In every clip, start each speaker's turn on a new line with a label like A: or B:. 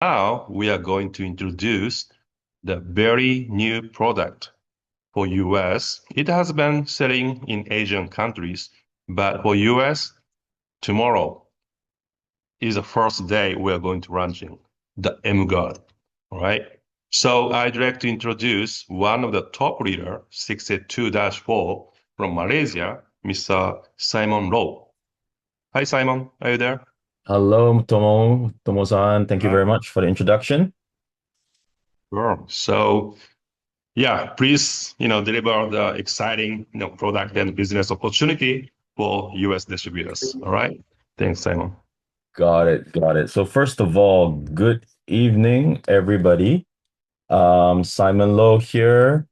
A: Now we are going to introduce the very new product for US. It has been selling in Asian countries, but for US, tomorrow is the first day we are going to launching the emGuard. All right. So I'd like to introduce one of the top leader, 682-4 from Malaysia, Mr. Simon Low. Hi, Simon. Are you there?
B: Hello, Tomo-san. Thank you very much for the introduction.
A: Sure. So yeah, please, deliver the exciting, product and business opportunity for US distributors. All right. Thanks, Simon.
B: Got it, got it. So first of all, good evening, everybody. Simon Lowe here,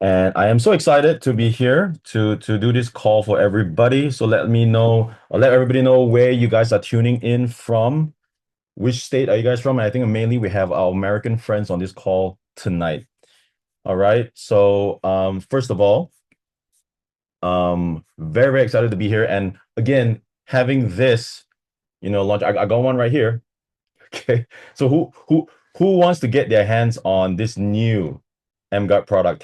B: and I am so excited to be here to do this call for everybody. So let me know, or let everybody know where you guys are tuning in from. Which state are you guys from? And I think mainly we have our American friends on this call tonight. All right. So first of all, very, very excited to be here. And again, having this, launch. I got one right here. Okay. So who wants to get their hands on this new emGuard product?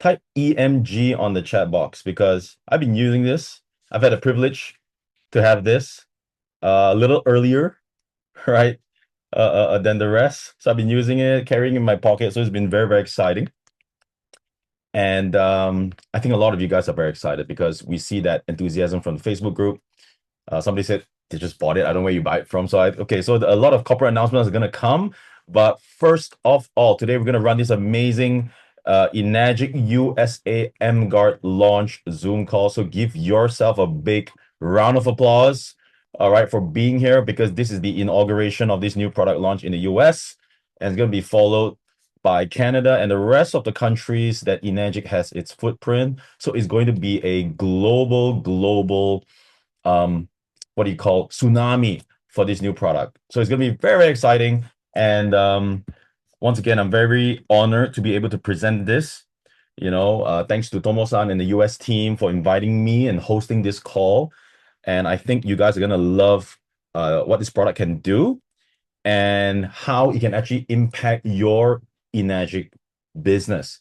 B: Type EMG on the chat box because I've been using this. I've had a privilege to have this a little earlier, right? Than the rest. So I've been using it, carrying it in my pocket. So it's been very, very exciting. And I think a lot of you guys are very excited because we see that enthusiasm from the Facebook group. Somebody said they just bought it. I don't know where you buy it from. So okay, so a lot of corporate announcements are going to come. But first of all, today we're going to run this amazing Enagic USA emGuard launch Zoom call. So give yourself a big round of applause, all right, for being here because this is the inauguration of this new product launch in the US. And it's going to be followed by Canada and the rest of the countries that Enagic has its footprint. So it's going to be a global um, what do you call tsunami for this new product. So it's going to be very, very exciting. And once again, I'm very honored to be able to present this. Thanks to Tomo-san and the US team for inviting me and hosting this call. And I think you guys are going to love what this product can do and how it can actually impact your Enagic business.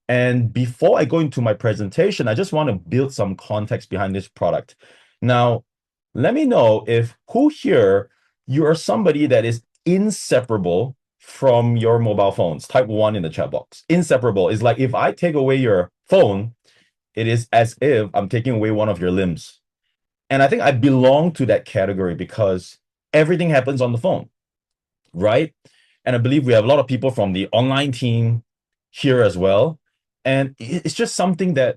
B: And before I go into my presentation, I just want to build some context behind this product. Now, let me know if who here you are somebody that is inseparable from your mobile phones. Type one in the chat box. Inseparable is like if I take away your phone, it is as if I'm taking away one of your limbs. And I think I belong to that category because everything happens on the phone, right? And I believe we have a lot of people from the online team here as well. And it's just something that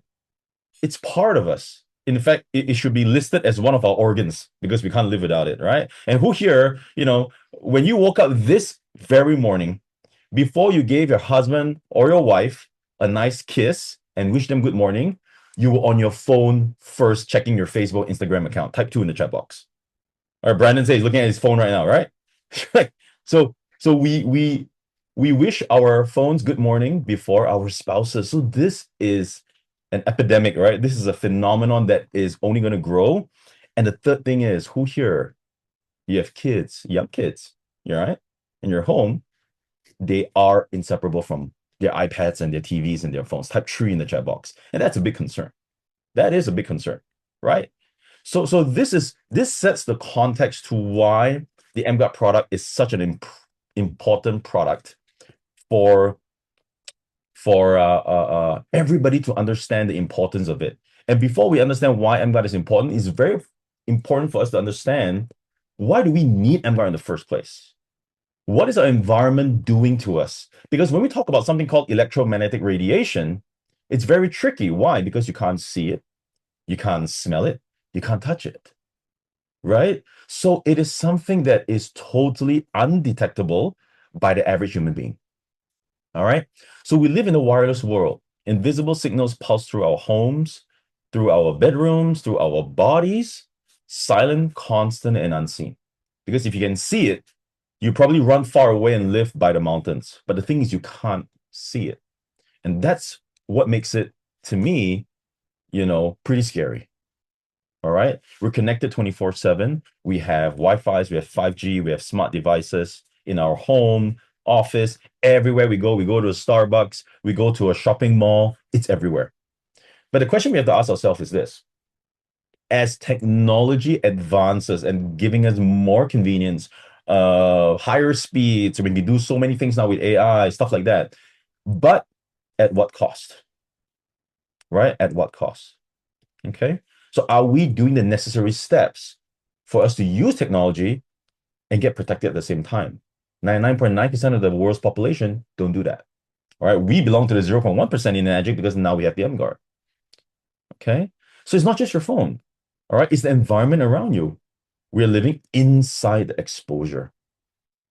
B: it's part of us. In fact, it should be listed as one of our organs because we can't live without it, right? And who here, when you woke up this very morning, before you gave your husband or your wife a nice kiss and wish them good morning, you were on your phone first checking your Facebook, Instagram account. Type two in the chat box. All right, Brandon says he's looking at his phone right now, right? so we wish our phones good morning before our spouses. So this is an epidemic, right? This is a phenomenon that is only going to grow. And the third thing is, who here, you have kids, young kids, you right? In your home, they are inseparable from their iPads and their TVs and their phones. Type three in the chat box. And that's a big concern. That is a big concern, right? So this sets the context to why the emGuard product is such an important product for everybody to understand the importance of it. And before we understand why emGuard is important, it's very important for us to understand why do we need emGuard in the first place? What is our environment doing to us? Because when we talk about something called electromagnetic radiation, it's very tricky. Why? Because you can't see it, you can't smell it, you can't touch it, right? So it is something that is totally undetectable by the average human being. All right. So we live in a wireless world. Invisible signals pulse through our homes, through our bedrooms, through our bodies, silent, constant, and unseen. Because if you can see it, you probably run far away and live by the mountains. But the thing is, you can't see it. And that's what makes it, to me, pretty scary. All right. We're connected 24/7. We have Wi-Fi's, we have 5G, we have smart devices. in our home, office, everywhere we go to a Starbucks, we go to a shopping mall, it's everywhere. But the question we have to ask ourselves is this: as technology advances and giving us more convenience, higher speeds, we can do so many things now with AI, stuff like that. But at what cost? Right? At what cost? Okay. So are we doing the necessary steps for us to use technology and get protected at the same time? 99.9% of the world's population don't do that. All right. We belong to the 0.1% in ENAGIC because now we have the emGuard. Okay. So it's not just your phone. All right. It's the environment around you. We're living inside the exposure.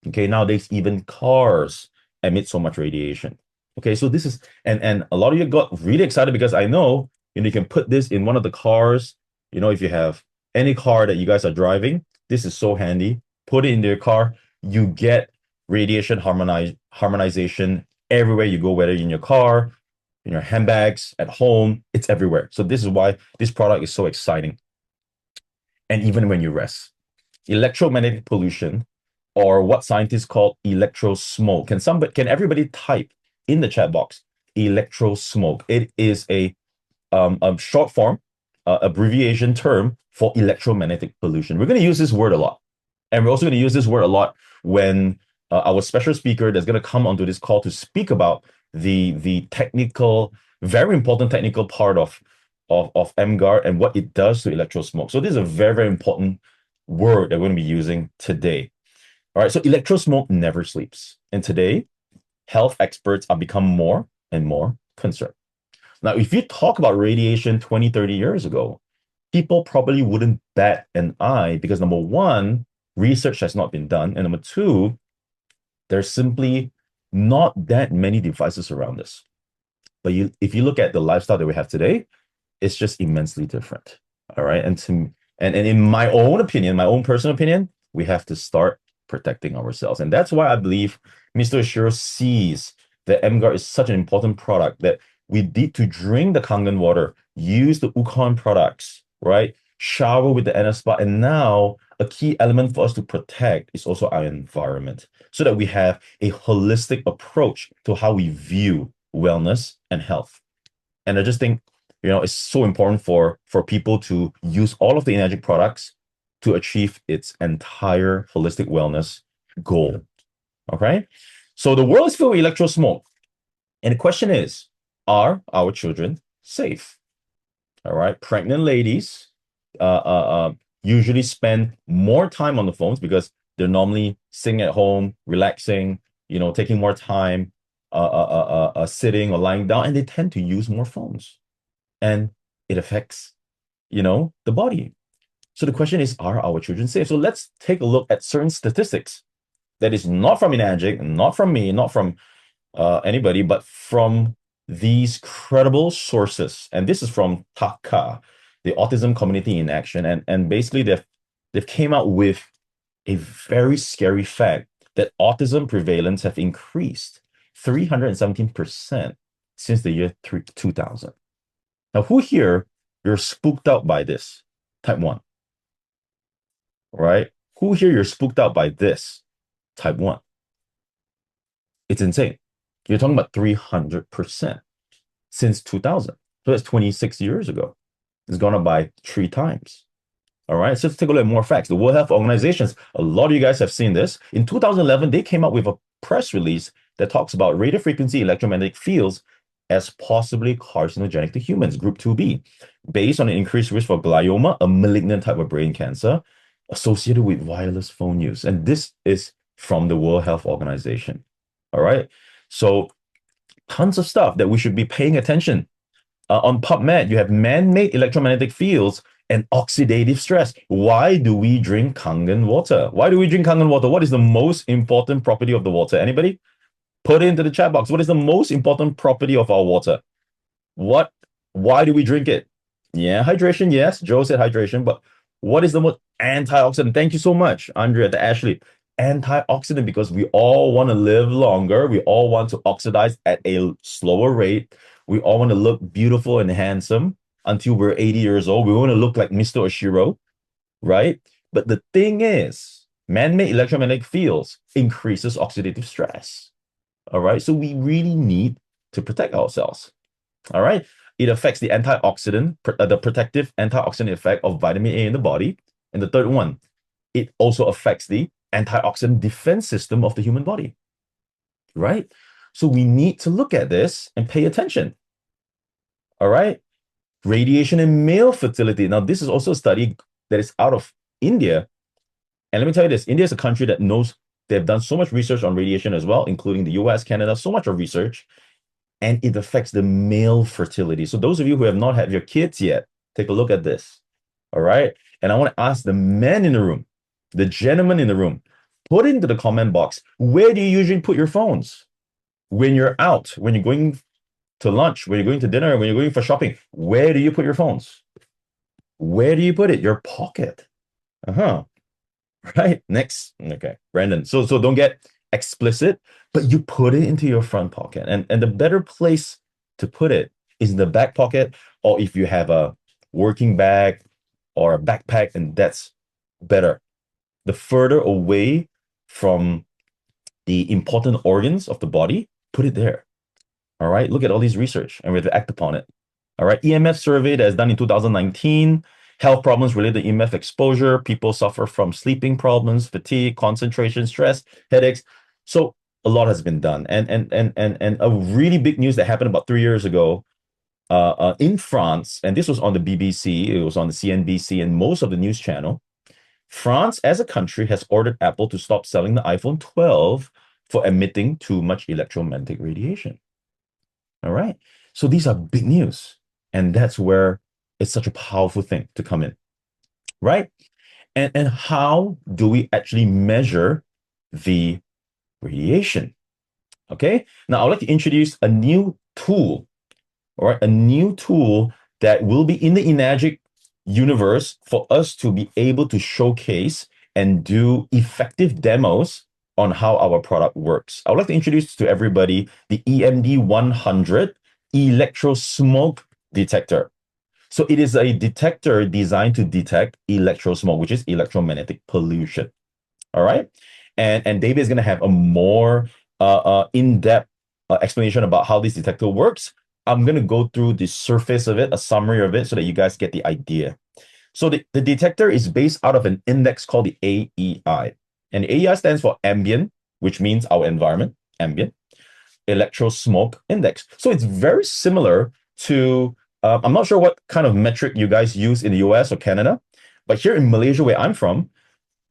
B: Okay. Nowadays, even cars emit so much radiation. Okay. So this is, and a lot of you got really excited because I know, you can put this in one of the cars. If you have any car that you guys are driving, this is so handy. Put it in your car. You get radiation harmonization everywhere you go, whether in your car, in your handbags, at home, it's everywhere. So this is why this product is so exciting. And even when you rest, electromagnetic pollution, or what scientists call electro smoke. Can everybody type in the chat box electro smoke? It is a short form, abbreviation term for electromagnetic pollution. We're going to use this word a lot. And we're also going to use this word a lot when our special speaker that's going to come onto this call to speak about the technical, very important technical part of emGuard and what it does to electro smoke. So this is a very, very important word that we're going to be using today. All right, so electro smoke never sleeps. And today, health experts are becoming more and more concerned. Now, if you talk about radiation 20, 30 years ago, people probably wouldn't bat an eye because number one, research has not been done. And number two, there's simply not that many devices around us. But if you look at the lifestyle that we have today, it's just immensely different. All right. And in my own opinion, my own personal opinion, we have to start protecting ourselves. And that's why I believe Mr. Oshiro sees that emGuard is such an important product that we need to drink the Kangen water, use the Ukon products, right? Shower with the NSPA. And now a key element for us to protect is also our environment so that we have a holistic approach to how we view wellness and health. And I just think, it's so important for people to use all of the ENAGIC products to achieve its entire holistic wellness goal. Okay? So the world is filled with electro smoke. And the question is, are our children safe? All right. Pregnant ladies usually spend more time on the phones because they're normally sitting at home, relaxing, taking more time, sitting or lying down, and they tend to use more phones. And it affects, the body. So the question is, are our children safe? So let's take a look at certain statistics that is not from ENAGIC, not from me, not from anybody, but from these credible sources. And this is from TACA, the Autism Community in Action. And basically they've came out with a very scary fact that autism prevalence have increased 317% since the year 2000. Now, who here, you're spooked out by this? Type 1. Right? Who here, you're spooked out by this? Type 1. It's insane. You're talking about 300% since 2000. So that's 26 years ago. It's gone up by 3 times. All right, so let's take a look at more facts. The World Health Organizations, a lot of you guys have seen this. In 2011, they came out with a press release that talks about radio frequency electromagnetic fields as possibly carcinogenic to humans, group 2B, based on an increased risk for glioma, a malignant type of brain cancer, associated with wireless phone use. And this is from the World Health Organization. All right, so tons of stuff that we should be paying attention. On PubMed, you have man-made electromagnetic fields and oxidative stress. Why do we drink Kangen water? Why do we drink Kangen water? What is the most important property of the water? Anybody? Put it into the chat box. What is the most important property of our water? Why do we drink it? Yeah, hydration, yes. Joe said hydration, but what is the most antioxidant? Thank you so much, Andrea, to Ashley. Antioxidant, because we all want to live longer. We all want to oxidize at a slower rate. We all want to look beautiful and handsome until we're 80 years old. We want to look like Mr. Oshiro, right? But the thing is, Man-made electromagnetic fields increases oxidative stress. All right. So we really need to protect ourselves. All right. It affects the antioxidant, the protective antioxidant effect of vitamin A in the body. And the third one, it also affects the antioxidant defense system of the human body. Right. So we need to look at this and pay attention. All right. Radiation and male fertility. Now, this is also a study that is out of India. And let me tell you this, India is a country that knows they've done so much research on radiation as well, including the US, Canada, so much of research, and it affects the male fertility. So those of you who have not had your kids yet, take a look at this. All right. And I want to ask the men in the room, the gentlemen in the room, put into the comment box, where do you usually put your phones? When you're out, when you're going to lunch, when you're going to dinner, when you're going for shopping, where do you put your phones? Where do you put it? Your pocket. Uh-huh. Right. Next. Okay. Brandon. So don't get explicit, but you put it into your front pocket. And the better place to put it is in the back pocket, or if you have a working bag or a backpack, and that's better. The further away from the important organs of the body, put it there. All right. Look at all these research, and we have to act upon it. All right. EMF survey that is done in 2019. Health problems related to EMF exposure. People suffer from sleeping problems, fatigue, concentration, stress, headaches. So a lot has been done. And a really big news that happened about 3 years ago in France, and this was on the BBC, it was on the CNBC and most of the news channel. France, as a country, has ordered Apple to stop selling the iPhone 12 for emitting too much electromagnetic radiation. All right. So these are big news. And that's where it's such a powerful thing to come in, right? And how do we actually measure the radiation? Okay, now I'd like to introduce a new tool, all right, a new tool that will be in the ENAGIC universe for us to be able to showcase and do effective demos on how our product works. I would like to introduce to everybody the EMD 100 electro smoke detector. So it is a detector designed to detect electrosmoke, which is electromagnetic pollution. All right. And David is going to have a more in-depth explanation about how this detector works. I'm going to go through the surface of it, a summary of it, so that you guys get the idea. So the detector is based out of an index called the AEI. And AEI stands for ambient, which means our environment, ambient, electrosmoke index. So it's very similar to I'm not sure what kind of metric you guys use in the US or Canada, but here in Malaysia, where I'm from,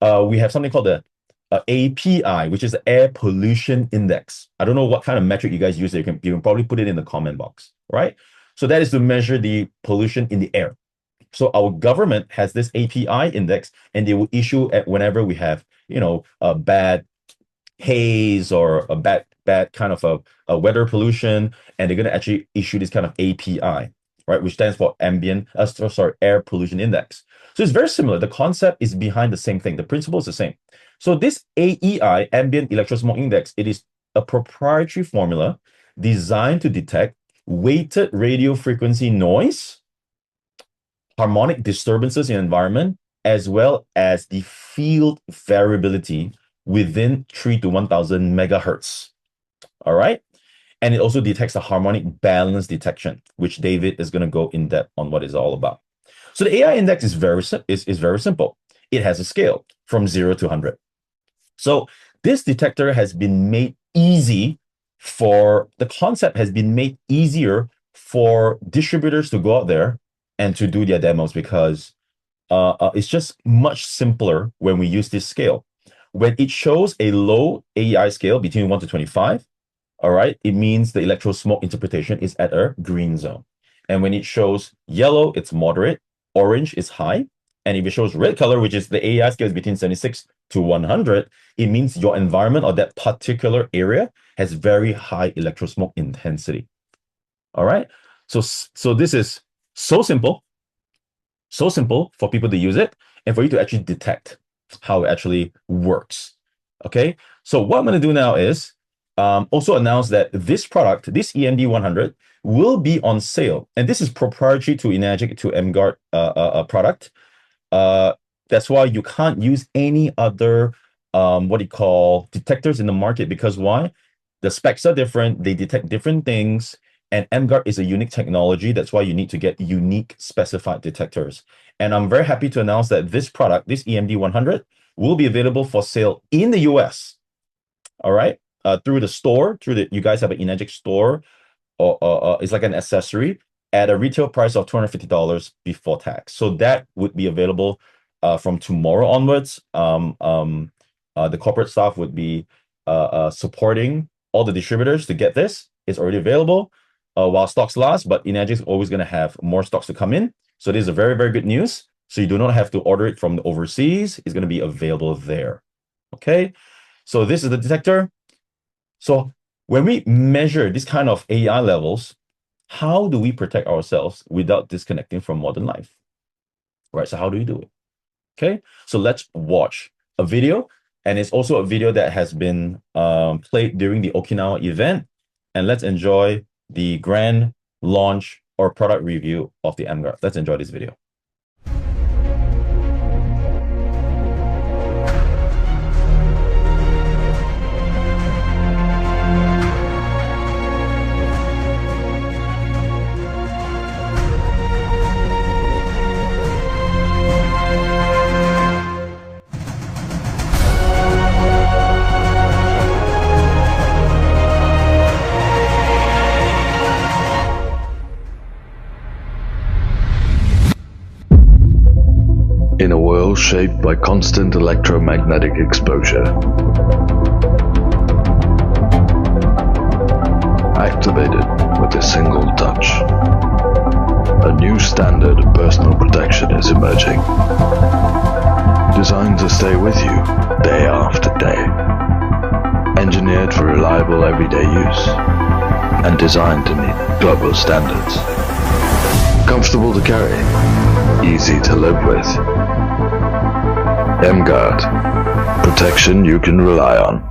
B: we have something called the API, which is the Air Pollution Index. I don't know what kind of metric you guys use. You can probably put it in the comment box, right? So that is to measure the pollution in the air. So our government has this API index, and they will issue at whenever we have, a bad haze or a bad kind of a weather pollution, and they're going to actually issue this kind of API, right, which stands for air pollution index. So it's very similar. The concept is behind the same thing. The principle is the same. So this AEI, ambient electrosmoke index, it is a proprietary formula designed to detect weighted radio frequency noise, harmonic disturbances in environment, as well as the field variability within 3 to 1000 megahertz. All right. And it also detects the harmonic balance detection, which David is going to go in depth on what it's all about. So the AI index is very simple. It has a scale from 0 to 100. So this detector has been made easy the concept has been made easier for distributors to go out there and to do their demos, because it's just much simpler when we use this scale. When it shows a low AEI scale between 1 to 25, all right, it means the electrosmoke interpretation is at a green zone. And when it shows yellow, it's moderate, orange is high. And if it shows red color, which is the AEI scale is between 76 to 100, it means your environment or that particular area has very high electrosmoke intensity. All right. So this is so simple for people to use it and for you to actually detect how it actually works. Okay. So what I'm going to do now is also announce that this product, this EMD 100, will be on sale. And this is proprietary to ENAGIC, to emGuarde product. That's why you can't use any other what do you call detectors in the market. Because why? The specs are different, they detect different things, and emGuard is a unique technology. That's why you need to get unique specified detectors. And I'm very happy to announce that this product, this EMD 100, will be available for sale in the US. All right, through the store, you guys have an ENAGIC'S store, or it's like an accessory at a retail price of $250 before tax. So that would be available from tomorrow onwards. The corporate staff would be supporting all the distributors to get this. It's already available while stocks last, but ENAGIC'S is always going to have more stocks to come in. So this is a very, very good news. So you do not have to order it from the overseas. It's going to be available there. Okay. So this is the detector. So when we measure this kind of AI levels, how do we protect ourselves without disconnecting from modern life? Right. So how do we do it? Okay. So let's watch a video. And it's also a video that has been played during the Okinawa event. And let's enjoy the grand launch or product review of the emGuard. Let's enjoy this video.
C: In a world shaped by constant electromagnetic exposure, activated with a single touch, a new standard of personal protection is emerging, designed to stay with you day after day, engineered for reliable everyday use, and designed to meet global standards. Comfortable to carry, easy to live with. emGuard, protection you can rely on.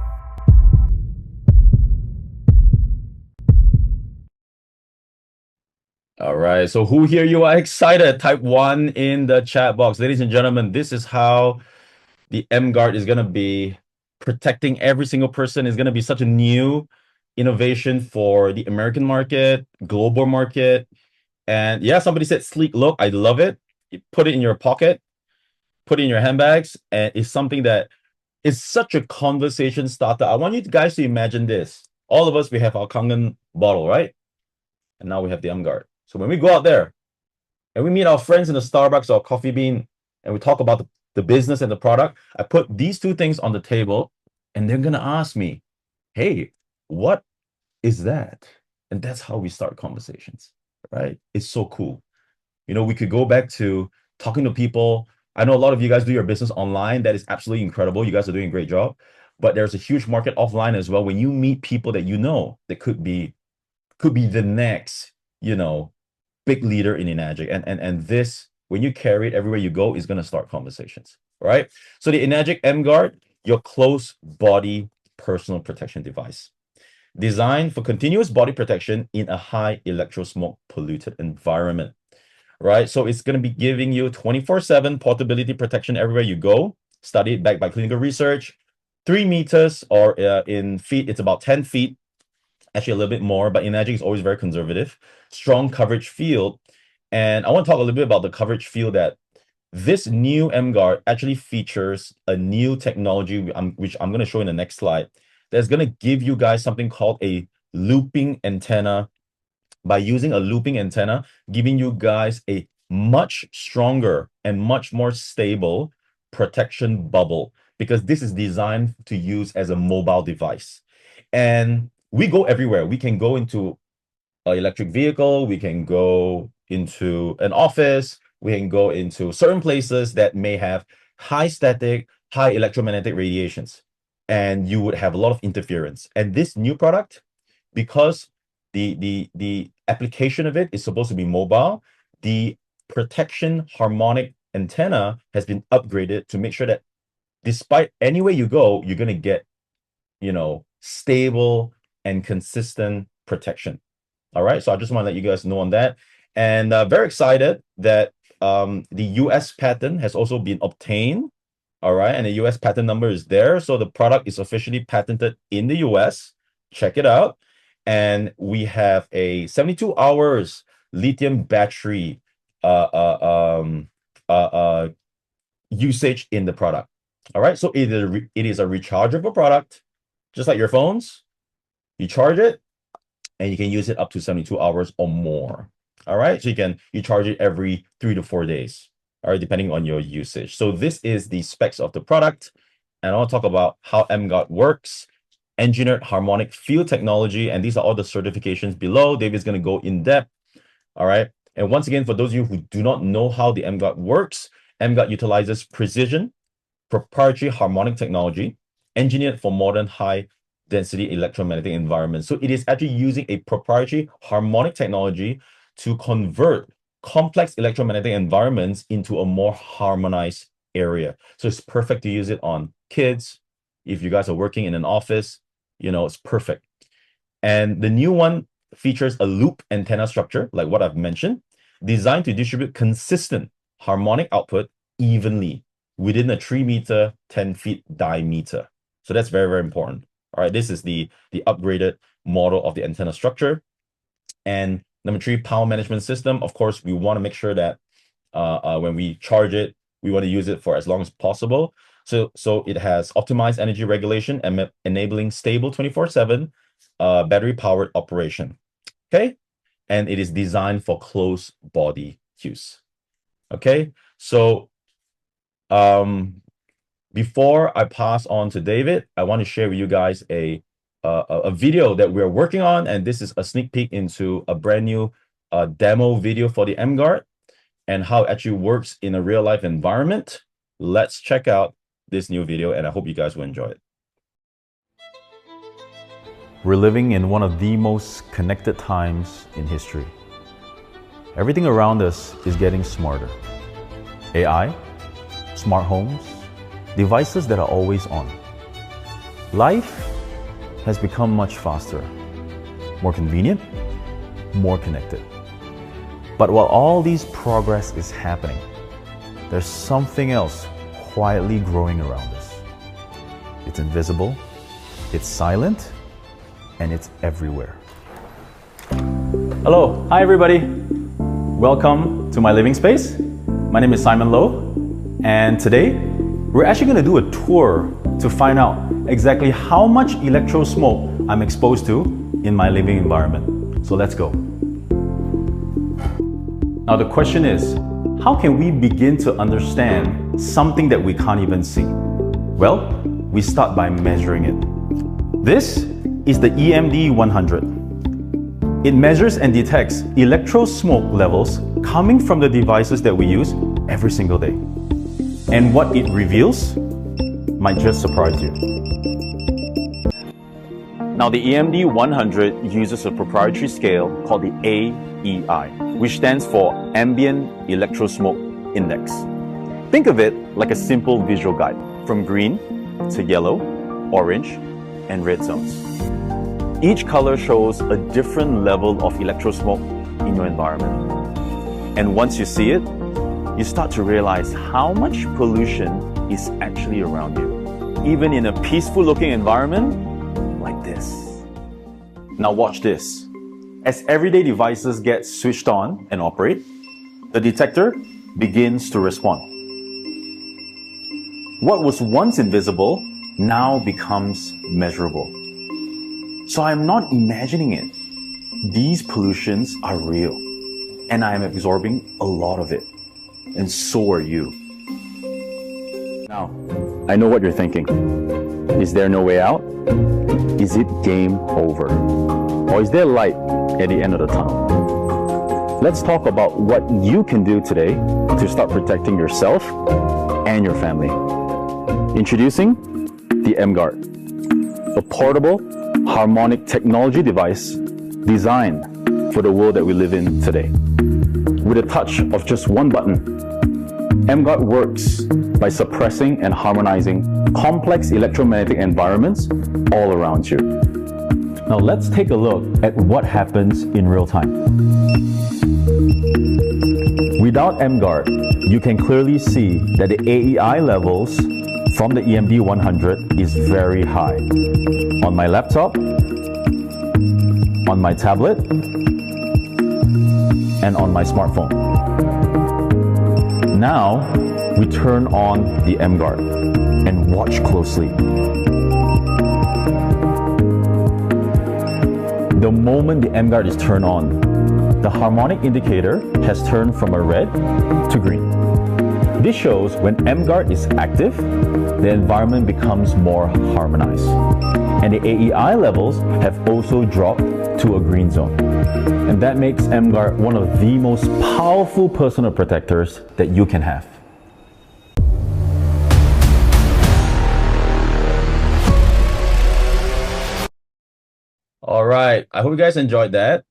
B: All right. So who here you are excited? Type 1 in the chat box. Ladies and gentlemen, this is how the emGuard is going to be protecting every single person. Is going to be such a new innovation for the American market, global market. And yeah, somebody said sleek look. I love it. You put it in your pocket, put it in your handbags, and it's something that is such a conversation starter. I want you guys to imagine this. All of us, we have our Kangen bottle, right? And now we have the emGuard. So when we go out there and we meet our friends in the Starbucks or Coffee Bean and we talk about the business and the product, I put these two things on the table and they're going to ask me, hey, what is that? And that's how we start conversations, right? It's so cool. You know, we could go back to talking to people. I know a lot of you guys do your business online. That is absolutely incredible. You guys are doing a great job. But there's a huge market offline as well. When you meet people that you know that could be the next, you know, big leader in Enagic. And this, when you carry it everywhere you go, is going to start conversations. Right? So the Enagic emGuard, your close body personal protection device, designed for continuous body protection in a high electrosmoke polluted environment. Right? So it's going to be giving you 24/7 portability protection everywhere you go. Studied backed by clinical research. 3 meters, or in feet, it's about 10 feet. Actually, a little bit more, but Enagic is always very conservative. Strong coverage field. And I want to talk a little bit about the coverage field. That this new emGuard actually features a new technology, which I'm going to show in the next slide, that's going to give you guys something called a looping antenna. By using a looping antenna, giving you guys a much stronger and much more stable protection bubble, because this is designed to use as a mobile device. And we go everywhere. We can go into an electric vehicle, we can go into an office, we can go into certain places that may have high static, high electromagnetic radiations, and you would have a lot of interference. And this new product, because the application of it is supposed to be mobile, the protection harmonic antenna has been upgraded to make sure that despite anywhere you go, you're going to get, you know, stable and consistent protection. All right. So I just want to let you guys know on that. And very excited that the US patent has also been obtained All right, and the US patent number is there. So the product is officially patented in the US. Check it out. And we have a 72 hours lithium battery usage in the product. All right, so it is a rechargeable product, just like your phones. You charge it, and you can use it up to 72 hours or more. All right, so you charge it every 3 to 4 days. All right, depending on your usage. So this is the specs of the product, and I want to talk about how emGuard works, engineered harmonic field technology, and these are all the certifications below. David's going to go in depth. All right, and once again, for those of you who do not know how the emGuard works, emGuard utilizes precision, proprietary harmonic technology, engineered for modern high-density electromagnetic environments. So it is actually using a proprietary harmonic technology to convert complex electromagnetic environments into a more harmonized area. So it's perfect to use it on kids. If you guys are working in an office, it's perfect. And the new one features a loop antenna structure, like what I've mentioned, designed to distribute consistent harmonic output evenly within a 3-meter, 10-feet diameter. So that's very, very important. All right, this is the upgraded model of the antenna structure. And number 3, power management system. Of course, we want to make sure that when we charge it, we want to use it for as long as possible. So it has optimized energy regulation and enabling stable 24/7 battery-powered operation. Okay, and it is designed for close body use. Okay, so before I pass on to David, I want to share with you guys a video that we're working on, and this is a sneak peek into a brand new demo video for the emGuard and how it actually works in a real life environment. Let's check out this new video, and I hope you guys will enjoy it.
D: We're living in one of the most connected times in history. Everything around us is getting smarter. AI, smart homes, devices that are always on. Life has become much faster, more convenient, more connected. But while all these progress is happening, there's something else quietly growing around us. It's invisible, it's silent, and it's everywhere. Hello, hi everybody. Welcome to my living space. My name is Simon Low, and today we're actually going to do a tour to find out exactly how much electro smoke I'm exposed to in my living environment. So let's go. Now the question is, how can we begin to understand something that we can't even see? Well, we start by measuring it. This is the EMD 100. It measures and detects electro smoke levels coming from the devices that we use every single day. And what it reveals might just surprise you. Now the EMD 100 uses a proprietary scale called the AEI, which stands for Ambient Electro Smoke Index. Think of it like a simple visual guide, from green to yellow, orange, and red zones. Each color shows a different level of electro smoke in your environment. And once you see it, you start to realize how much pollution is actually around you, even in a peaceful looking environment like this. Now watch this. As everyday devices get switched on and operate, the detector begins to respond. What was once invisible now becomes measurable. So I'm not imagining it. These pollutions are real, and I am absorbing a lot of it. And so are you. Now, I know what you're thinking. Is there no way out? Is it game over? Or is there light at the end of the tunnel? Let's talk about what you can do today to start protecting yourself and your family. Introducing the emGuard, a portable harmonic technology device designed for the world that we live in today. With a touch of just one button, emGuard works by suppressing and harmonizing complex electromagnetic environments all around you. Now let's take a look at what happens in real time. Without emGuard, you can clearly see that the AEI levels from the EMD 100 is very high. On my laptop, on my tablet, and on my smartphone. Now, we turn on the emGuard and watch closely. The moment the emGuard is turned on, the harmonic indicator has turned from a red to green. This shows when emGuard is active, the environment becomes more harmonized. And the AEI levels have also dropped to a green zone. And that makes emGuard one of the most powerful personal protectors that you can have.
B: All right. I hope you guys enjoyed that.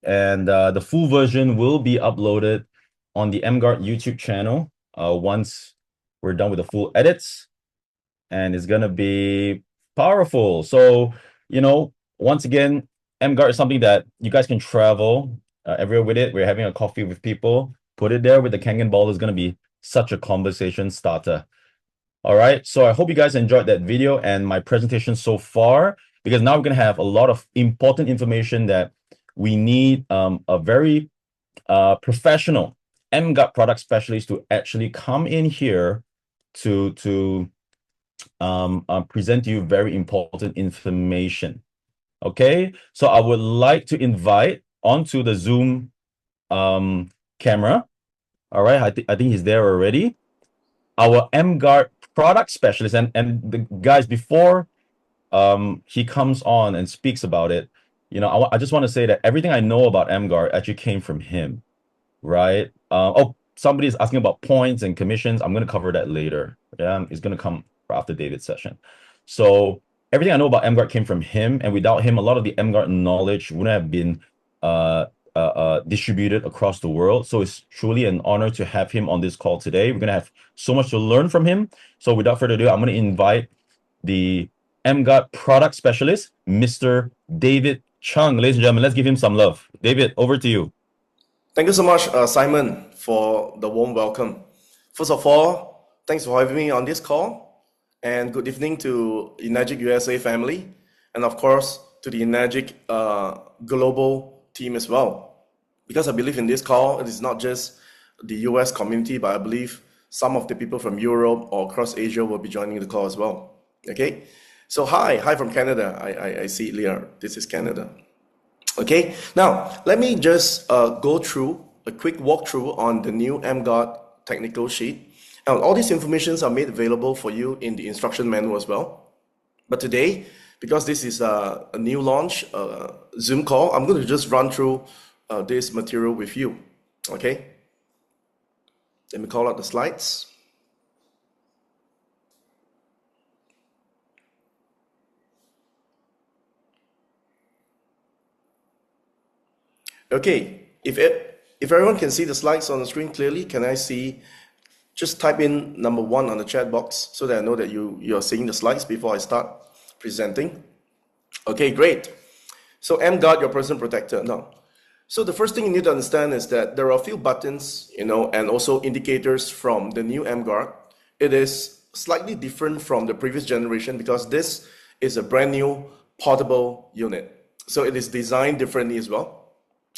B: And the full version will be uploaded on the emGuard YouTube channel once we're done with the full edits. And it's going to be powerful. So, you know, once again, emGuard is something that you guys can travel everywhere with it. We're having a coffee with people. Put it there with the Kangen ball. Is going to be such a conversation starter. All right. So I hope you guys enjoyed that video and my presentation so far, because now we're going to have a lot of important information that we need a very professional emGuard product specialist to actually come in here to present to you very important information. Okay, so I would like to invite onto the Zoom camera. All right, I think he's there already. Our emGuard product specialist, and the guys, before he comes on and speaks about it, you know, I just want to say that everything I know about emGuard actually came from him, right? Oh, somebody's asking about points and commissions. I'm going to cover that later. Yeah, it's going to come after David's session. So everything I know about emGuard came from him, and without him, a lot of the emGuard knowledge wouldn't have been distributed across the world. So it's truly an honor to have him on this call today. We're going to have so much to learn from him. So without further ado, I'm going to invite the emGuard product specialist, Mr. David Chung. Ladies and gentlemen, let's give him some love. David, over to you.
E: Thank you so much, Simon, for the warm welcome. First of all, thanks for having me on this call, and good evening to ENAGIC USA family, and of course to the ENAGIC global team as well. Because I believe in this call, it is not just the US community, but I believe some of the people from Europe or across Asia will be joining the call as well. Okay, so hi from Canada. I see it here. This is Canada. Okay, now let me just go through a quick walkthrough on the new emGuard technical sheet. And all these informations are made available for you in the instruction manual as well. But today, because this is a new launch Zoom call, I'm going to just run through this material with you. Okay, let me call out the slides. Okay, if everyone can see the slides on the screen clearly, can I see, just type in number 1 on the chat box so that I know that you're seeing the slides before I start presenting. Okay, great. So emGuard, your personal protector. Now, so the first thing you need to understand is that there are a few buttons, you know, and also indicators from the new emGuard. It is slightly different from the previous generation because this is a brand new portable unit. So it is designed differently as well.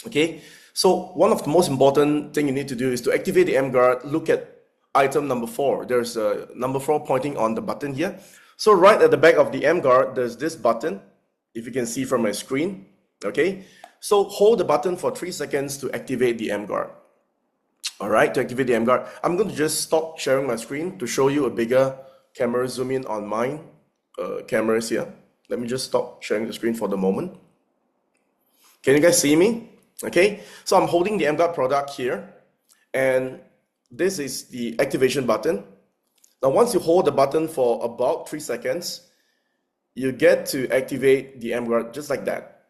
E: Okay, so one of the most important thing you need to do is to activate the emGuard. Look at item number 4. There's a number 4 pointing on the button here. So right at the back of the emGuard, there's this button, if you can see from my screen. Okay, so hold the button for 3 seconds to activate the emGuard. All right, to activate the emGuard, I'm going to just stop sharing my screen to show you a bigger camera. Zoom in on mine cameras here. Let me just stop sharing the screen for the moment. Can you guys see me? Okay, so I'm holding the emGuard product here, and this is the activation button. Now, once you hold the button for about 3 seconds, you get to activate the emGuard just like that.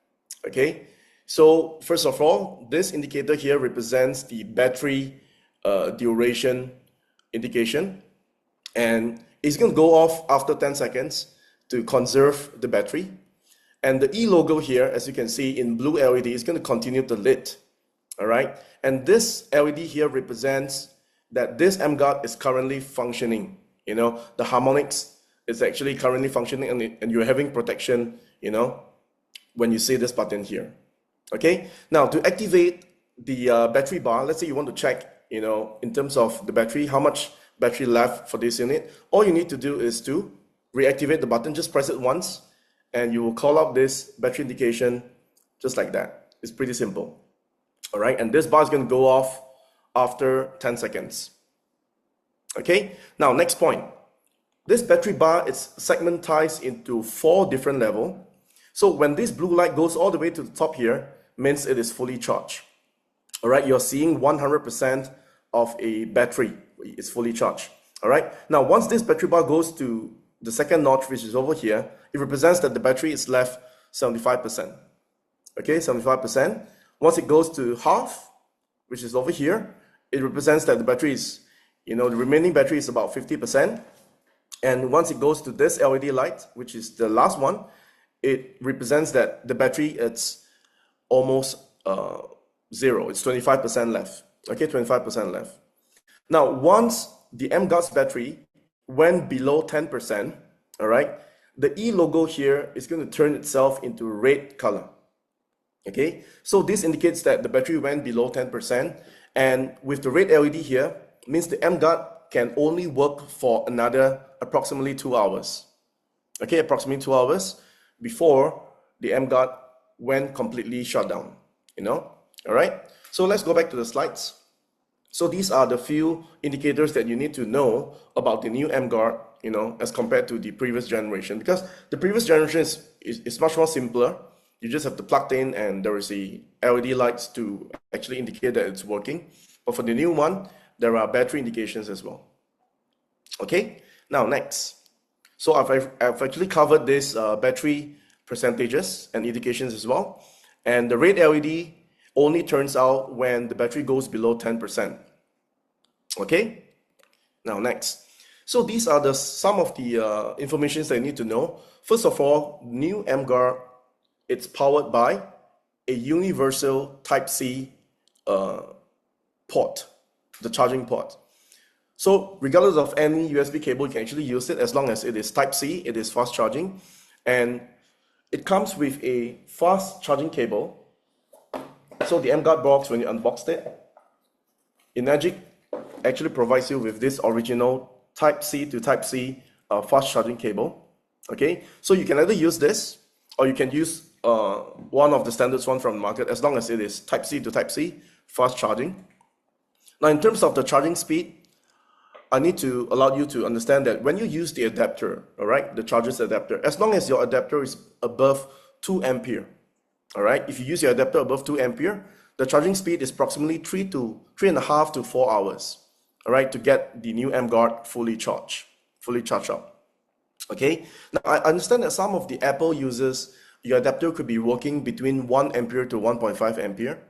E: Okay, so first of all, this indicator here represents the battery duration indication, and it's going to go off after 10 seconds to conserve the battery. And the E logo here, as you can see in blue LED, is going to continue to lit. All right. And this LED here represents that this emGuard is currently functioning you know, the harmonics is actually currently functioning, and you're having protection, you know, when you see this button here. Okay, now to activate the battery bar, let's say you want to check, you know, in terms of the battery, how much battery left for this unit. All you need to do is to reactivate the button. Just press it once and you will call up this battery indication just like that. It's pretty simple. All right, and this bar is going to go off after 10 seconds. Okay, now next point. This battery bar is segmentized into 4 different levels. So when this blue light goes all the way to the top here, means it is fully charged. All right, you're seeing 100% of a battery is fully charged. All right, now once this battery bar goes to the second notch, which is over here, it represents that the battery is left 75%. Okay, 75%. Once it goes to half, which is over here, it represents that the battery is, you know, the remaining battery is about 50%. And once it goes to this LED light, which is the last one, it represents that the battery, it's almost zero. It's 25% left. Okay, 25% left. Now, once the emGuarde's battery went below 10%, all right, the E logo here is going to turn itself into red color. Okay, so this indicates that the battery went below 10%, and with the red LED here, means the emGuarde can only work for another approximately 2 hours. Okay, approximately 2 hours before the emGuarde went completely shut down, you know. All right, so let's go back to the slides. So these are the few indicators that you need to know about the new emGuarde, you know, as compared to the previous generation, because the previous generation is much more simpler. You just have to plug in and there is a LED lights to actually indicate that it's working. But for the new one, there are battery indications as well. Okay, now next. So I've actually covered this battery percentages and indications as well. And the red LED only turns out when the battery goes below 10%. Okay, now next. So these are some of the information that you need to know. First of all, new emGuarde, it's powered by a universal Type-C port, the charging port. So regardless of any USB cable, you can actually use it as long as it is Type-C, it is fast charging. And it comes with a fast charging cable. So the emGuarde box, when you unboxed it, ENAGIC actually provides you with this original Type-C to Type-C fast charging cable. Okay, so you can either use this or you can use one of the standards one from the market, as long as it is Type-C to Type-C fast charging. Now, in terms of the charging speed, I need to allow you to understand that when you use the adapter, all right, the charger's adapter, as long as your adapter is above 2 ampere, all right, if you use your adapter above 2 ampere, the charging speed is approximately 3.5 to 4 hours, all right, to get the new emGuarde fully charged up. Okay, now I understand that some of the Apple users, your adapter could be working between 1 ampere to 1.5 ampere,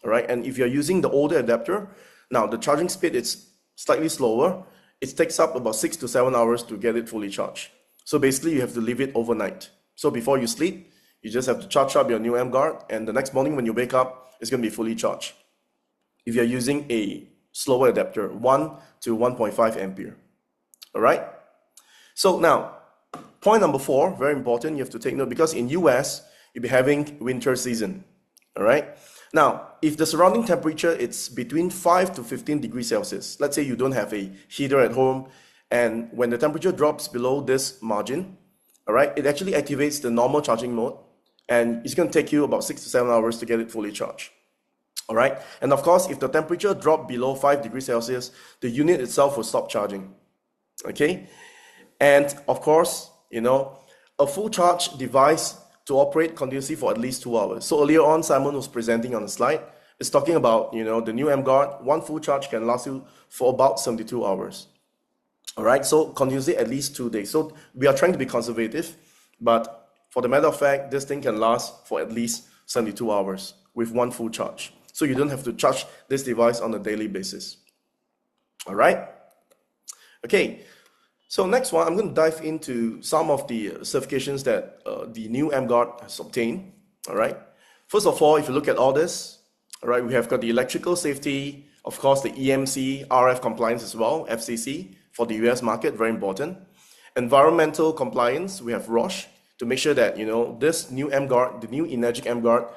E: all right, and if you're using the older adapter, now the charging speed is slightly slower. It takes up about 6 to 7 hours to get it fully charged. So basically you have to leave it overnight. So before you sleep, you just have to charge up your new emGuarde, and the next morning when you wake up, it's going to be fully charged. If you're using a slower adapter, 1 to 1.5 ampere. All right. So now, point number 4, very important, you have to take note, because in US, you'll be having winter season. All right. Now, if the surrounding temperature it's between 5 to 15 degrees Celsius, let's say you don't have a heater at home, and when the temperature drops below this margin, all right, it actually activates the normal charging mode, and it's going to take you about 6 to 7 hours to get it fully charged. All right, and of course, if the temperature dropped below 5 degrees Celsius, the unit itself will stop charging. Okay, and of course, you know, a full charge device to operate continuously for at least 2 hours. So earlier on, Simon was presenting on the slide, is talking about, you know, the new emGuarde, one full charge can last you for about 72 hours. All right, so continuously at least 2 days. So we are trying to be conservative, but for the matter of fact, this thing can last for at least 72 hours with one full charge. So you don't have to charge this device on a daily basis. All right, okay. So next one, I'm going to dive into some of the certifications that the new emGuarde has obtained, all right? First of all, if you look at all this, all right, we have got the electrical safety, of course, the EMC, RF compliance as well, FCC, for the US market, very important. Environmental compliance, we have Roche to make sure that, this new emGuard, the new ENAGIC emGuard,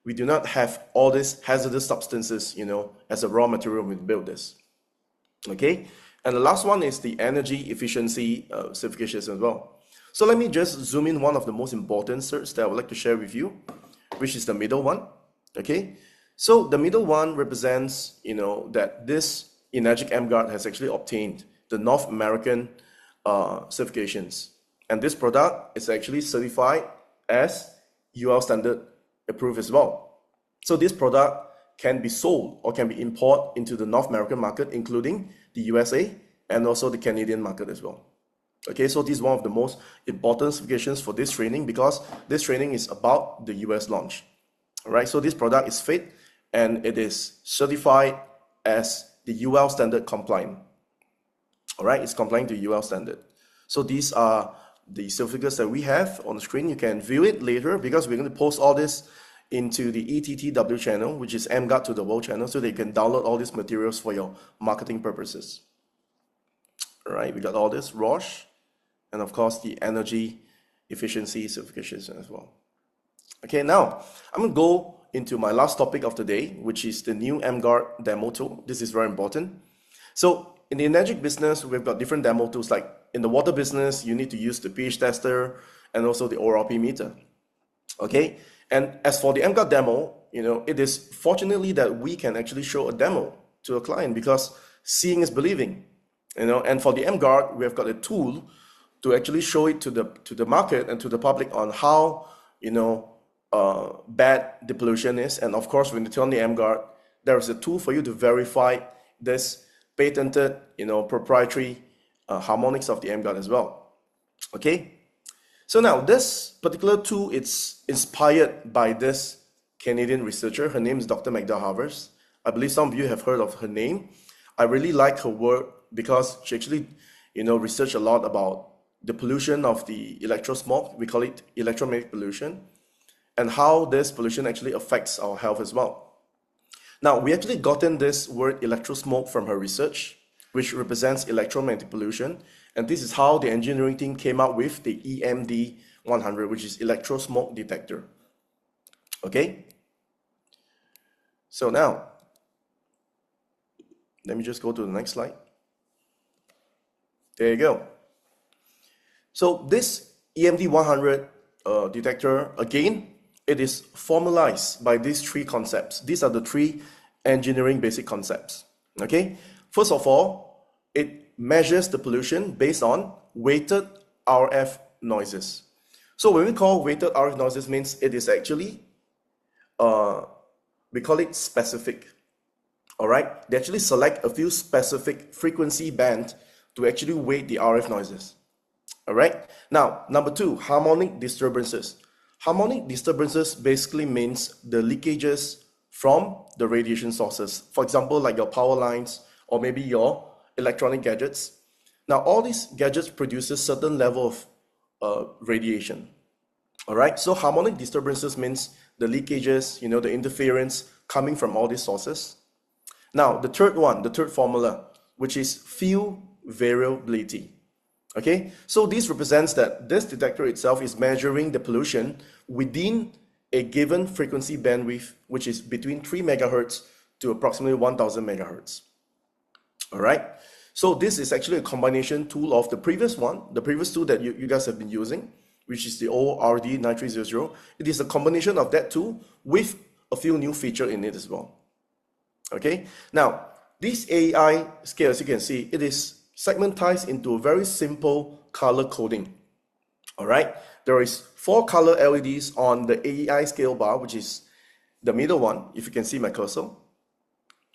E: we do not have all these hazardous substances, as a raw material when we build this. Okay, and the last one is the energy efficiency certifications as well. So let me just zoom in one of the most important certs that I would like to share with you, which is the middle one. Okay, so the middle one represents, that this ENAGIC emGuard has actually obtained the North American certifications, and this product is actually certified as UL standard approved as well. So this product can be sold or can be imported into the North American market, including the USA and also the Canadian market as well. Okay, so this is one of the most important certifications for this training, because this training is about the US launch. All right, so this product is fit and it is certified as the UL standard compliant. All right, it's complying to UL standard. So these are the certificates that we have on the screen. You can view it later, because we're going to post all this into the ETTW channel, which is emGuard to the World channel, so that you can download all these materials for your marketing purposes. All right, we got all this, Roche, and of course the energy efficiency certifications as well. Okay, now I'm going to go into my last topic of the day, which is the new emGuard demo tool. This is very important. So in the ENAGIC business, we've got different demo tools. Like in the water business, you need to use the pH tester and also the ORP meter. Okay, and as for the emGuard demo, it is fortunately that we can actually show a demo to a client, because seeing is believing. And for the emGuard, we have got a tool to actually show it to the market and to the public on how bad the pollution is. And of course, when you turn on the emGuard, there is a tool for you to verify this patented, proprietary harmonics of the emGuard as well. Okay, so now this particular tool, it's inspired by this Canadian researcher. Her name is Dr. Magda Havers. I believe some of you have heard of her name. I really like her work because she actually, researched a lot about the pollution of the electrosmoke. We call it electromagnetic pollution, and how this pollution actually affects our health as well. Now, we actually gotten this word electrosmoke from her research, which represents electromagnetic pollution. And this is how the engineering team came up with the EMD100, which is electrosmoke detector. Okay? So now, let me just go to the next slide. There you go. So this EMD100 detector, again, it is formalized by these three concepts. These are the three engineering basic concepts. Okay? First of all, it measures the pollution based on weighted RF noises. So when we call weighted RF noises, means it is actually, we call it specific. All right? They actually select a few specific frequency band to actually weight the RF noises. All right? Now, number two, harmonic disturbances. Harmonic disturbances basically means the leakages from the radiation sources. For example, like your power lines or maybe your electronic gadgets. Now, all these gadgets produces certain level of radiation. All right, so harmonic disturbances means the leakages, the interference coming from all these sources. Now, the third one, the third formula, which is field variability. Okay, so this represents that this detector itself is measuring the pollution within a given frequency bandwidth, which is between 3 megahertz to approximately 1000 megahertz. All right, so this is actually a combination tool of the previous one, the previous tool that you guys have been using, which is the ORD9300. It is a combination of that tool with a few new features in it as well. Okay, now this AEI scale, as you can see, it is segmentized into a very simple color coding. All right, there is 4 color LEDs on the AEI scale bar, which is the middle one, if you can see my cursor.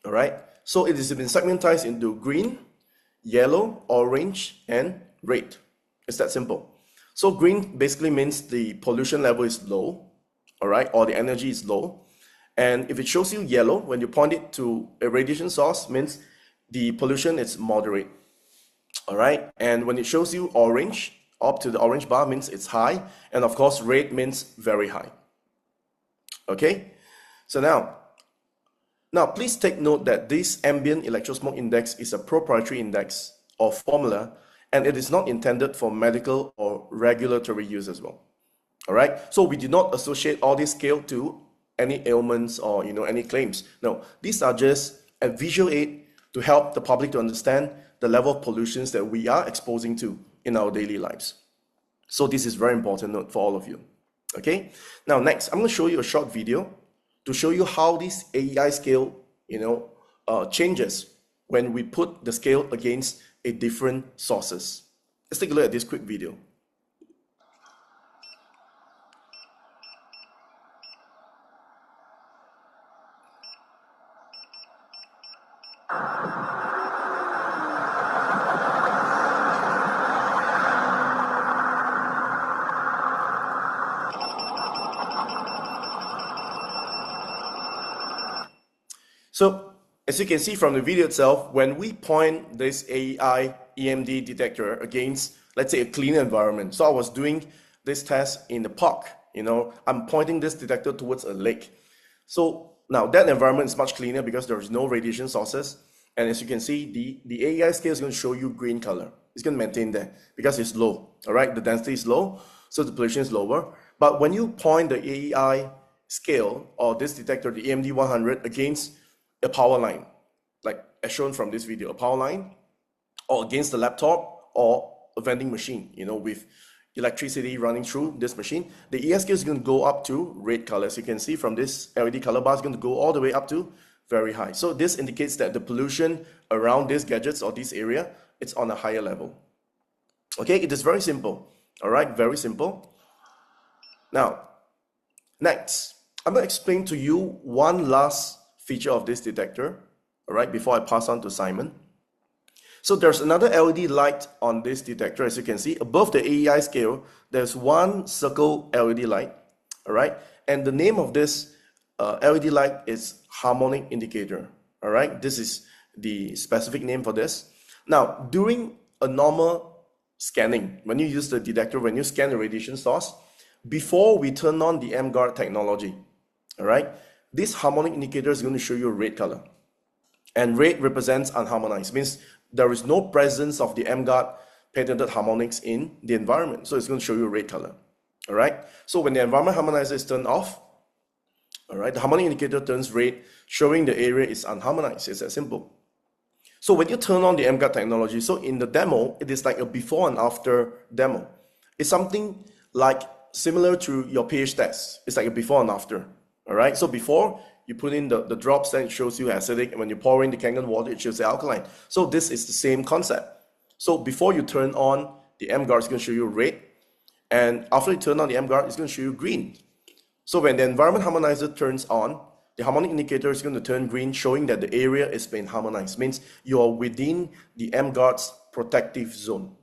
E: All right, so it has been segmentized into green, yellow, orange, and red. It's that simple. So green basically means the pollution level is low, all right, or the energy is low. And if it shows you yellow, when you point it to a radiation source, means the pollution is moderate. All right, and when it shows you orange, up to the orange bar, means it's high, and of course red means very high. Okay, so now please take note that this ambient electrosmoke index is a proprietary index or formula, and it is not intended for medical or regulatory use as well. All right, so we did not associate all this scale to any ailments or any claims. No, these are just a visual aid to help the public to understand the level of pollutions that we are exposing to in our daily lives. So this is very important note for all of you. Okay, now next I'm going to show you a short video to show you how this AEI scale changes when we put the scale against a different sources. Let's take a look at this quick video. So as you can see from the video itself, when we point this AEI EMD detector against, let's say, a clean environment. So I was doing this test in the park, I'm pointing this detector towards a lake. So now that environment is much cleaner because there is no radiation sources. And as you can see, the AEI scale is going to show you green color. It's going to maintain there because it's low, all right? The density is low, so the pollution is lower. But when you point the AEI scale or this detector, the EMD 100, against a power line, like as shown from this video, a power line, or against the laptop or a vending machine, with electricity running through this machine, the AEI scale is going to go up to red color. As you can see from this LED color bar, is going to go all the way up to very high. So this indicates that the pollution around these gadgets or this area, it's on a higher level. Okay, it is very simple. All right, very simple. Now, next, I'm going to explain to you one last feature of this detector, all right, before I pass on to Simon. So there's another LED light on this detector. As you can see, above the AEI scale, there's one circle LED light, all right? And the name of this LED light is harmonic indicator, all right? This is the specific name for this. Now, during a normal scanning, when you use the detector, when you scan the radiation source, before we turn on the emGuard technology, all right, this harmonic indicator is going to show you a red color. And red represents unharmonized, means there is no presence of the emGuard patented harmonics in the environment. So it's going to show you a red color. All right. So when the environment harmonizer is turned off, all right, the harmonic indicator turns red, showing the area is unharmonized. It's that simple. So when you turn on the emGuard technology, so in the demo, it is like a before and after demo. It's something like similar to your pH test. It's like a before and after. All right. So before, you put in the drops, then it shows you acidic, and when you pour in the Kangen water, it shows the alkaline. So this is the same concept. So before you turn on the emGuard, it's going to show you red, and after you turn on the emGuard, it's going to show you green. So when the environment harmonizer turns on, the harmonic indicator is going to turn green, showing that the area is being harmonized. Means you are within the emGuard's protective zone.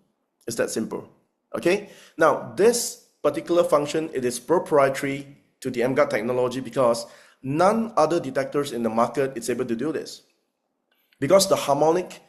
E: It's that simple. Okay. Now this particular function, it is proprietary to the emGuard technology because none other detectors in the market is able to do this. Because the harmonic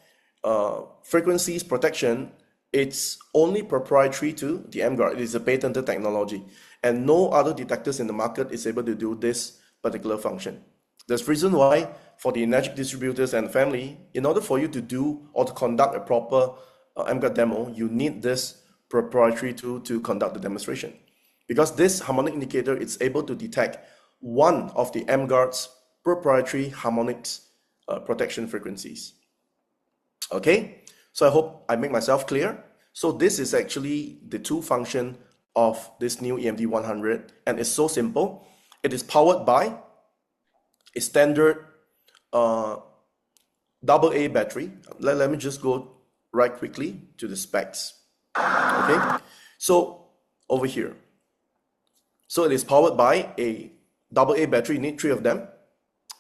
E: frequencies protection, it's only proprietary to the emGuard. It is a patented technology. And no other detectors in the market is able to do this particular function. There's reason why for the ENAGIC distributors and family, in order for you to do or to conduct a proper emGuard demo, you need this proprietary tool to conduct the demonstration. Because this harmonic indicator is able to detect one of the emGuard's proprietary harmonics protection frequencies. Okay, so I hope I make myself clear. So this is actually the two function of this new EMD 100, and it's so simple. It is powered by a standard AA battery. Let me just go right quickly to the specs. Okay, so over here. So it is powered by a AA battery. You need 3 of them.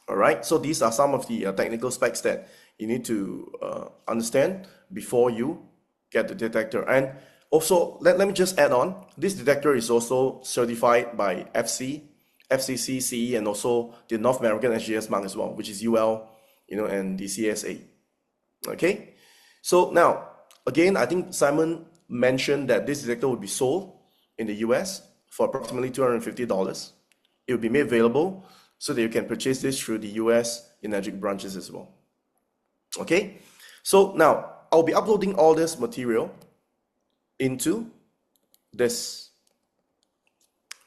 E: All right, so these are some of the technical specs that you need to understand before you get the detector. And also, let me just add on, this detector is also certified by FCC, CE, and also the North American SGS mark as well, which is UL, and the CSA. Okay, so now, again, I think Simon mentioned that this detector will be sold in the US for approximately $250. It will be made available so that you can purchase this through the US ENAGIC branches as well. Okay, so now I'll be uploading all this material into this.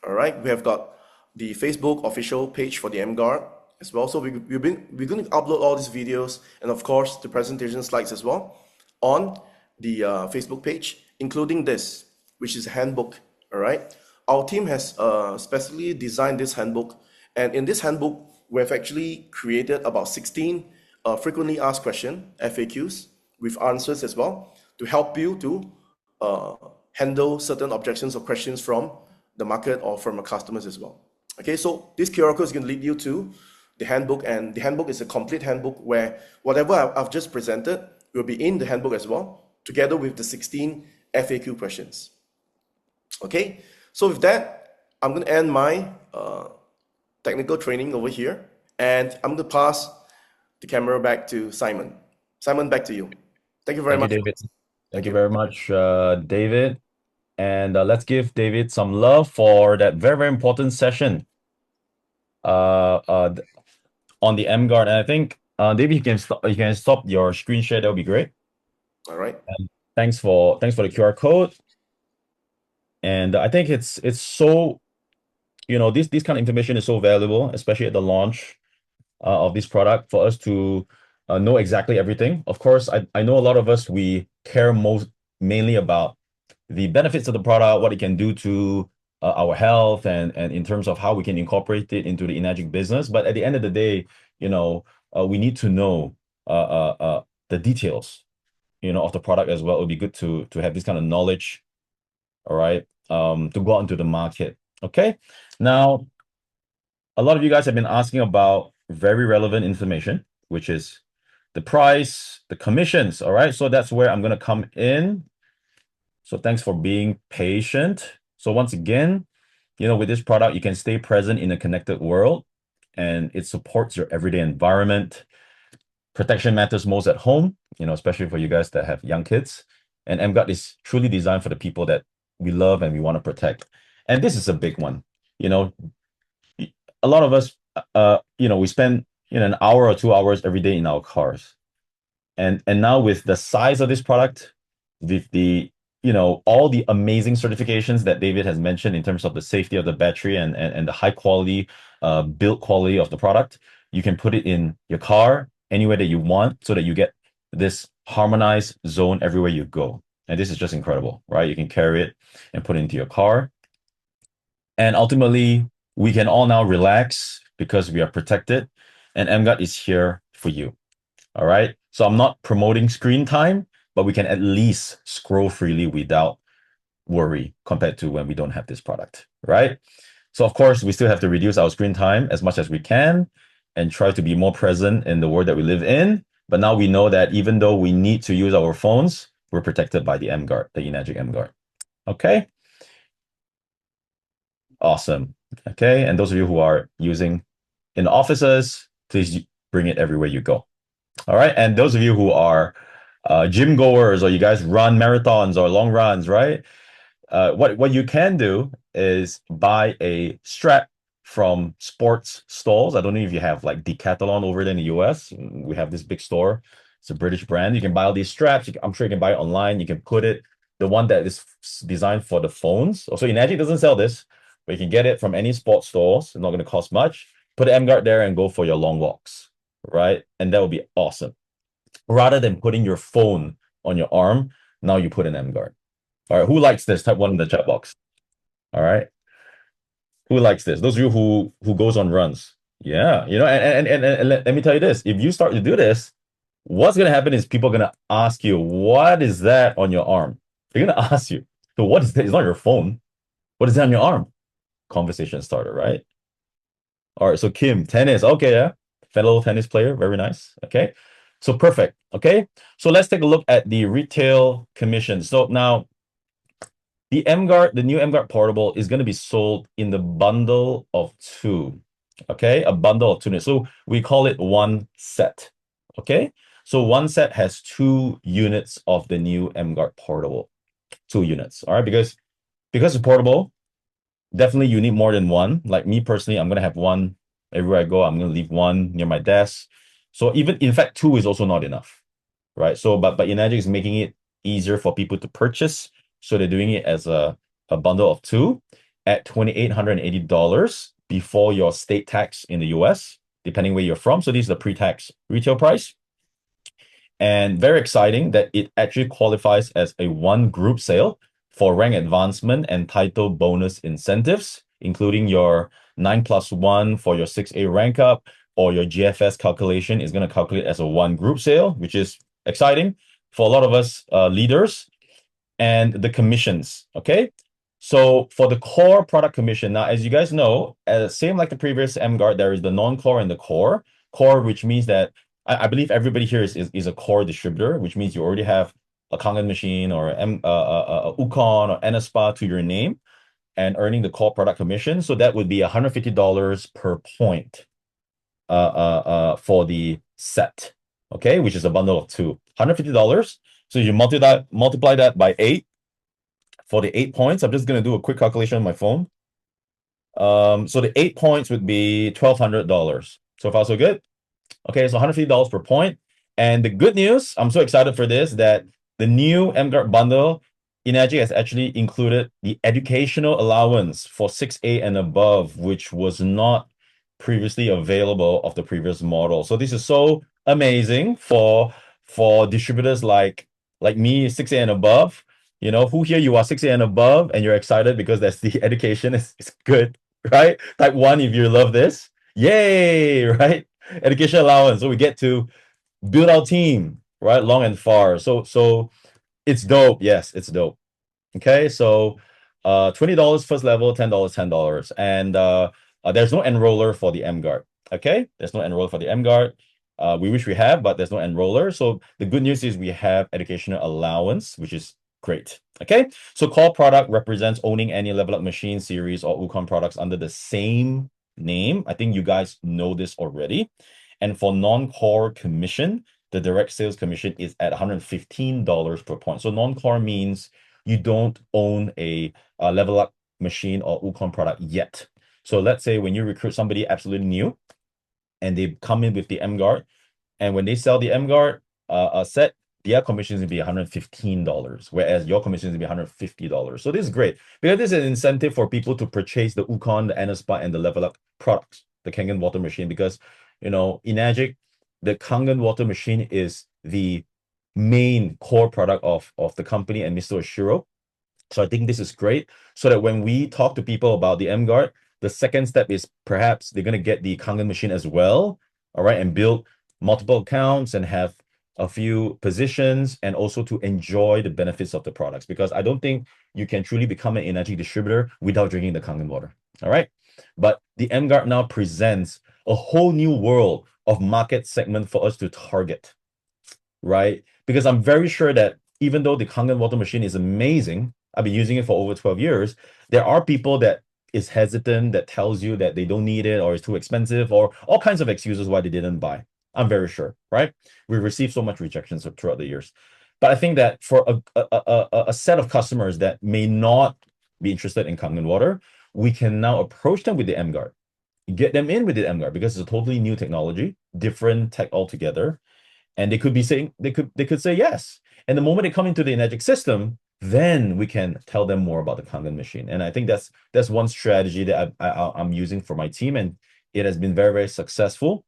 E: All right, we have got the Facebook official page for the emGuard as well. So we're going to upload all these videos and of course the presentation slides as well on the Facebook page, including this, which is a handbook. All right, our team has specifically designed this handbook, and in this handbook we have actually created about 16 frequently asked questions, FAQs, with answers as well, to help you to handle certain objections or questions from the market or from our customers as well. Okay, so this QR code is going to lead you to the handbook, and the handbook is a complete handbook where whatever I've just presented will be in the handbook as well, together with the 16 FAQ questions. Okay, so with that, I'm going to end my technical training over here, and I'm going to pass the camera back to Simon. Simon, back to you. Thank you very much.
B: David. Thank you very much, David. And let's give David some love for that very, very important session on the emGuard. And I think, David, you can stop your screen share. That would be great.
E: All right.
B: And thanks for the QR code. And I think it's so, this kind of information is so valuable, especially at the launch of this product, for us to know exactly everything. Of course, I know a lot of us, we care mainly about the benefits of the product, what it can do to our health, and in terms of how we can incorporate it into the ENAGIC business. But at the end of the day, we need to know the details, of the product as well. It would be good to have this kind of knowledge, all right, to go out into the market. Okay, now a lot of you guys have been asking about very relevant information, which is the price, the commissions. All right, so that's where I'm going to come in. So thanks for being patient. So once again, with this product, you can stay present in a connected world, and it supports your everyday environment. Protection matters most at home, especially for you guys that have young kids. And emGuard is truly designed for the people that we love and we want to protect. And this is a big one. A lot of us, we spend an hour or 2 hours every day in our cars. And now with the size of this product, with the all the amazing certifications that David has mentioned in terms of the safety of the battery and the high quality build quality of the product, you can put it in your car anywhere that you want, so that you get this harmonized zone everywhere you go. And this is just incredible, right? You can carry it and put it into your car. And ultimately, we can all now relax because we are protected, and emGuard is here for you. All right. So I'm not promoting screen time, but we can at least scroll freely without worry compared to when we don't have this product, right? So of course, we still have to reduce our screen time as much as we can and try to be more present in the world that we live in. But now we know that even though we need to use our phones, we're protected by the emGuard, the ENAGIC emGuard. Okay. Awesome. Okay. And those of you who are using in the offices, please bring it everywhere you go. All right. And those of you who are gym goers, or you guys run marathons or long runs, right? What you can do is buy a strap from sports stalls. I don't know if you have like Decathlon over there in the US. We have this big store. It's a British brand. You can buy all these straps. I'm sure you can buy it online. You can put it, the one that is designed for the phones. Also, ENAGIC doesn't sell this, but you can get it from any sports stores. It's not going to cost much. Put an emGuard there and go for your long walks, right? And that would be awesome. Rather than putting your phone on your arm, now you put an emGuard. All right, who likes this? Type 1 in the chat box. All right, who likes this? Those of you who goes on runs. Yeah, and let me tell you this: if you start to do this, what's gonna happen is people are gonna ask you, "What is that on your arm?" They're gonna ask you, "So what is that? It's not your phone. What is that on your arm?" Conversation starter, right? All right, so Kim, tennis. Okay, yeah, fellow tennis player, very nice. Okay. So perfect. Okay. So let's take a look at the retail commission. So now the emGuard, the new emGuard portable, is going to be sold in the bundle of 2. Okay. A bundle of 2. So we call it one set. Okay. So one set has 2 units of the new emGuard portable. 2 units. All right. Because it's portable, definitely you need more than one. Like me personally, I'm going to have one everywhere I go. I'm going to leave one near my desk. So even, in fact, 2 is also not enough. right? So, but Enagic is making it easier for people to purchase. So they're doing it as a bundle of two at $2,880 before your state tax in the US, depending where you're from. So this is the pre-tax retail price. And very exciting that it actually qualifies as a one group sale for rank advancement and title bonus incentives, including your 9+1 for your 6A rank up, or your GFS calculation is going to calculate as a one group sale, which is exciting for a lot of us leaders. And the commissions, okay? So for the core product commission, now, as you guys know, same like the previous emGuard, there is the non-core and the core. Core, which means that I believe everybody here is a core distributor, which means you already have a Kangen machine or Ukon or Enaspa to your name and earning the core product commission. So that would be $150 per point for the set, okay, which is a bundle of two. $150. So you multiply that by 8 for the 8 points. I'm just going to do a quick calculation on my phone. So the 8 points would be $1,200. So far, so good. Okay, so $150 per point. And the good news, I'm so excited for this, that the new emGuard bundle, Enagic has actually included the educational allowance for 6A and above, which was not previously available of the previous model. So this is so amazing for distributors like me, 6A and above. You know, who here you are 6A and above and you're excited because that's the education is good, right? Type 1 if you love this. Yay, right? Education allowance. So we get to build our team, right? Long and far. So it's dope. Yes, it's dope. Okay, so $20 first level, $10, $10. And there's no enroller for the emGuard. Okay, there's no enroller for the emGuard. We wish we have, but there's no enroller. So the good news is we have educational allowance, which is great. Okay, so core product represents owning any level up machine series or Ukon products under the same name. I think you guys know this already. And for non-core commission, the direct sales commission is at $115 per point. So non-core means you don't own a level up machine or Ukon product yet. So let's say when you recruit somebody absolutely new and they come in with the emGuard, and when they sell the emGuard set, their commission is going to be $115, whereas your commission is going to be $150. So this is great because this is an incentive for people to purchase the Ukon, the Enaspa, and the level up products, the Kangen water machine, because, you know, Enagic, the Kangen water machine is the main core product of the company and Mr. Oshiro. So I think this is great, so that when we talk to people about the emGuard, the second step is perhaps they're going to get the Kangen machine as well, all right, and build multiple accounts and have a few positions, and also to enjoy the benefits of the products, because I don't think you can truly become an Enagic distributor without drinking the Kangen water, all right? But the emGuard now presents a whole new world of market segment for us to target, right? Because I'm very sure that even though the Kangen water machine is amazing, I've been using it for over 12 years, there are people that is hesitant, that tells you that they don't need it or it's too expensive or all kinds of excuses why they didn't buy. I'm very sure, right? We received so much rejections throughout the years. But I think that for a set of customers that may not be interested in Kangen water, we can now approach them with the emGuard, get them in with the emGuard, because it's a totally new technology, different tech altogether. And they could be saying, they could say yes. And the moment they come into the Enagic system, then we can tell them more about the Kangen machine. And I think that's one strategy that I'm using for my team, and it has been very, very successful.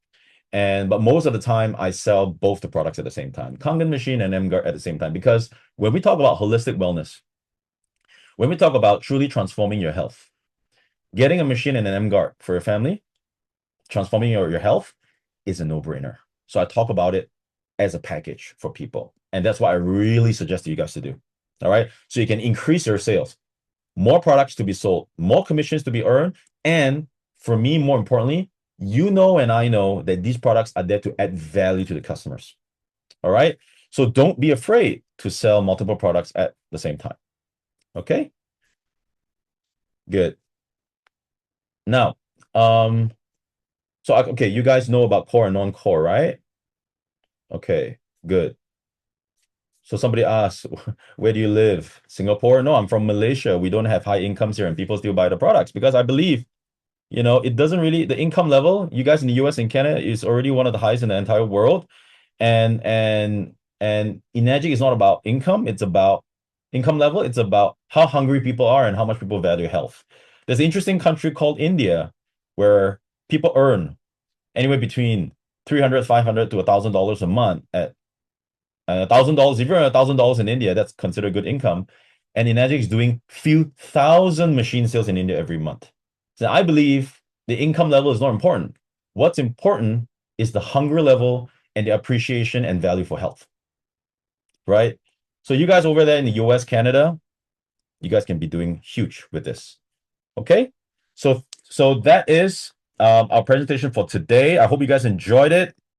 B: But most of the time, I sell both the products at the same time, Kangen machine and emGuard at the same time, because when we talk about holistic wellness, when we talk about truly transforming your health, getting a machine and an emGuard for your family, transforming your health is a no-brainer. So I talk about it as a package for people. And that's what I really suggest you guys to do. All right. So you can increase your sales, more products to be sold, more commissions to be earned. And for me, more importantly, you know, and I know that these products are there to add value to the customers. All right. So don't be afraid to sell multiple products at the same time. Okay. Good. Now, okay, you guys know about core and non-core, right? Okay, good. So somebody asked, where do you live? Singapore? No, I'm from Malaysia. We don't have high incomes here and people still buy the products, because I believe, you know, it doesn't really, the income level, you guys in the US and Canada is already one of the highest in the entire world. And And ENAGIC is not about income. It's about income level. It's about how hungry people are and how much people value health. There's an interesting country called India where people earn anywhere between $300, $500 to $1,000 a month. At $1,000, if you're $1,000 in India, that's considered good income. And ENAGIC is doing few thousand machine sales in India every month. So I believe the income level is not important. What's important is the hunger level and the appreciation and value for health, right? So you guys over there in the US, Canada, you guys can be doing huge with this. Okay, so that is our presentation for today. I hope you guys enjoyed it.